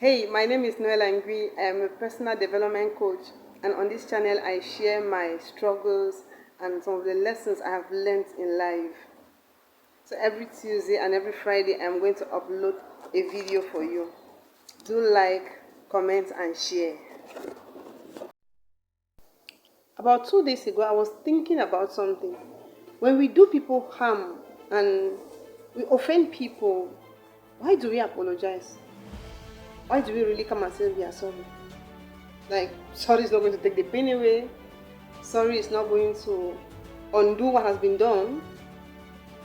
Hey, my name is Noel Angui. I am a personal development coach, and on this channel, I share my struggles and some of the lessons I have learned in life. So every Tuesday and every Friday, I'm going to upload a video for you. Do like, comment, and share. About 2 days ago, I was thinking about something. When we do people harm and we offend people, why do we apologize? Why do we really come and say we are sorry? Like, sorry is not going to take the pain away. Sorry is not going to undo what has been done.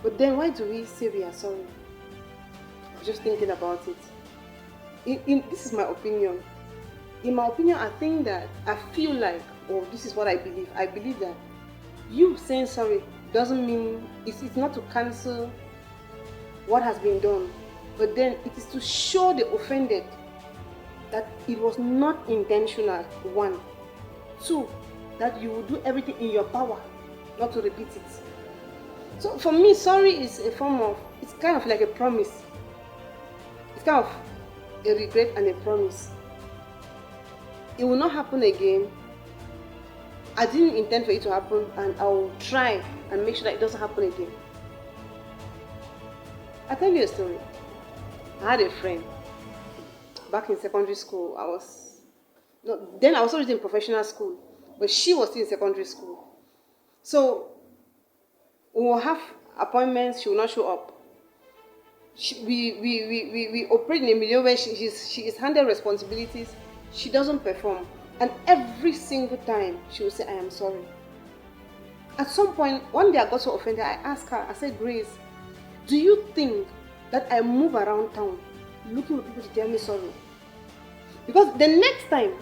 But then why do we say we are sorry? I was just thinking about it. This is my opinion. In my opinion, I feel like, oh, this is what I believe. I believe that you saying sorry doesn't mean, it's not to cancel what has been done. But then it is to show the offended that it was not intentional, 1. 2, that you will do everything in your power not to repeat it. So for me, sorry is a form of, it's kind of like a promise. It's kind of a regret and a promise. It will not happen again. I didn't intend for it to happen, and I will try and make sure that it doesn't happen again. I'll tell you a story. I had a friend back in secondary school. I was already in professional school, but she was still in secondary school. So we will have appointments, she will not show up. We operate in a milieu where she is handed responsibilities, she doesn't perform. And every single time she will say, I am sorry. At some point, one day I got so offended, I asked her, I said, Grace, do you think that I move around town looking for people to tell me sorry? Because the next time,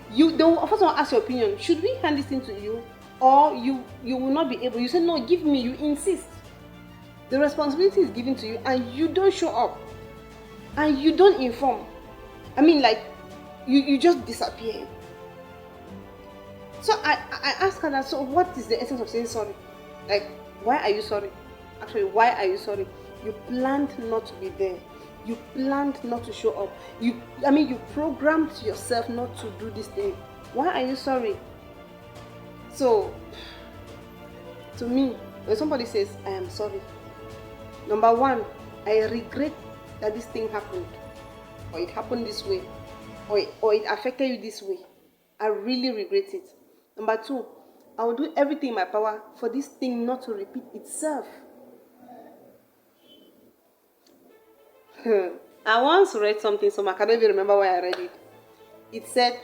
they will first want to ask your opinion. Should we hand this thing to you? Or you will not be able. You say, no, give me, you insist. The responsibility is given to you and you don't show up. And you don't inform. I mean, like, you just disappear. So I asked her that, so what is the essence of saying sorry? Like, why are you sorry? Actually, why are you sorry? You planned not to be there. You planned not to show up. You programmed yourself not to do this thing. Why are you sorry? So, to me, when somebody says, I am sorry, number 1, I regret that this thing happened. Or it happened this way. Or it affected you this way. I really regret it. Number 2, I will do everything in my power for this thing not to repeat itself. I once read something, so I can't even remember why I read it. It said,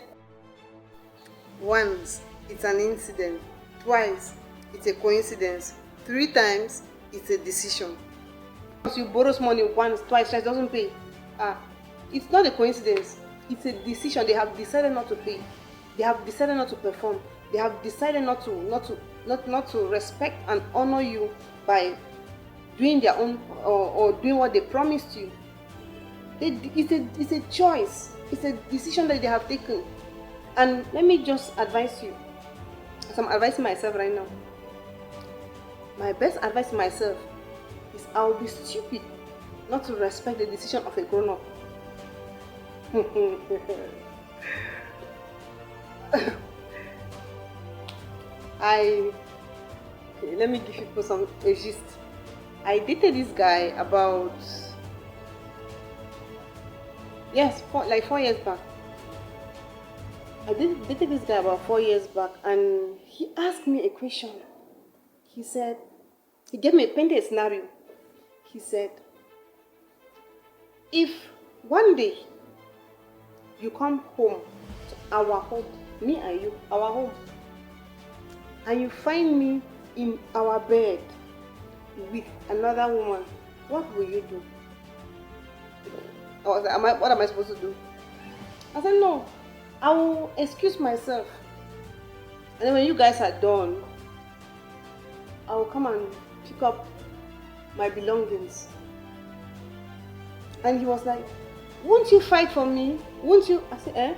once, it's an incident. Twice, it's a coincidence. 3 times, it's a decision. Once you borrow money once, twice, it doesn't pay. It's not a coincidence. It's a decision. They have decided not to pay. They have decided not to perform. They have decided not to respect and honor you by doing their own or doing what they promised you. It's a choice. It's a decision that they have taken. And let me just advise you, as I'm advising myself right now, my best advice to myself is I will be stupid not to respect the decision of a grown-up. Let me give you a gist. I dated this guy about 4 years back. I dated this guy about 4 years back, and he asked me a question. He painted a scenario. He said, if one day you come home to our home, me and you, our home, and you find me in our bed with another woman, what will you do? I was like, what am I supposed to do? I said, no, I will excuse myself. And then when you guys are done, I will come and pick up my belongings. And he was like, won't you fight for me? Won't you? I said,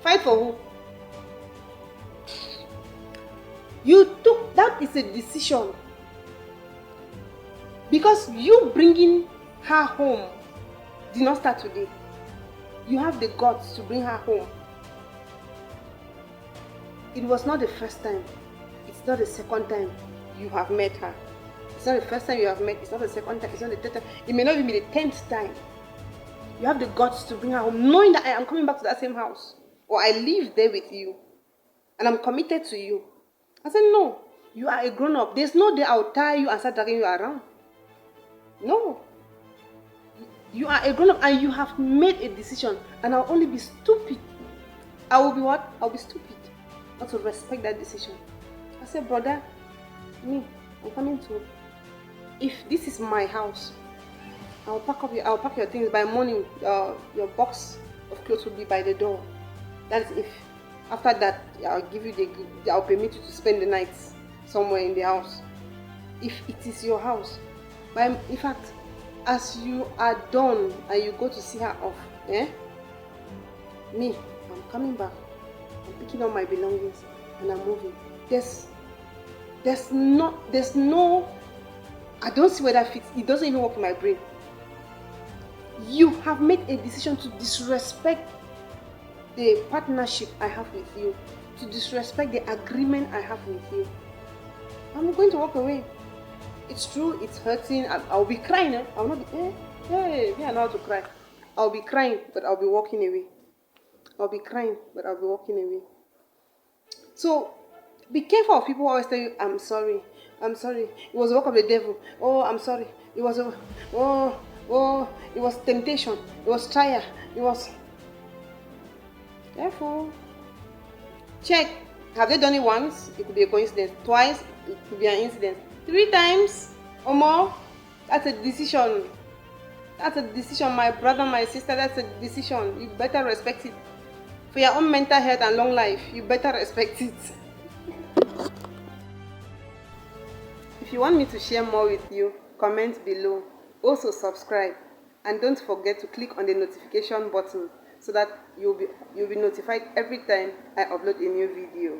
Fight for who? That is a decision. Because you bringing her home did not start today. You have the guts to bring her home. It was not the first time. It's not the second time you have met her. It's not the first time you have met. It's not the second time. It's not the third time. It may not even be the 10th time. You have the guts to bring her home, knowing that I am coming back to that same house. Or I live there with you. And I'm committed to you. I said, no. You are a grown-up. There's no day I'll tie you and start dragging you around. No. You are a grown-up and you have made a decision. And I'll only be stupid. I will be what? I'll be stupid. Not to respect that decision. I said, brother, I'm coming to. If this is my house, I'll pack your things by morning. Your box of clothes will be by the door. That is if after that I'll permit you to spend the night somewhere in the house. If it is your house, but in fact, as you are done and you go to see her off, I'm coming back. I'm picking up my belongings and I'm moving. There's no. I don't see where that fits. It doesn't even work in my brain. You have made a decision to disrespect the partnership I have with you, to disrespect the agreement I have with you. I'm going to walk away. It's true, it's hurting. I'll be crying. I'll not be, we are not to cry. I'll be crying, but I'll be walking away. I'll be crying, but I'll be walking away. So, be careful of people who always tell you, I'm sorry. I'm sorry. It was the work of the devil. Oh, I'm sorry. It was it was temptation. It was trial. It was. Careful. Check. Have they done it once? It could be a coincidence. Twice? It could be an incident. 3 times or more? That's a decision. That's a decision, my brother, my sister. That's a decision. You better respect it. For your own mental health and long life, you better respect it. If you want me to share more with you, comment below. Also subscribe. And don't forget to click on the notification button so that you'll be notified every time I upload a new video.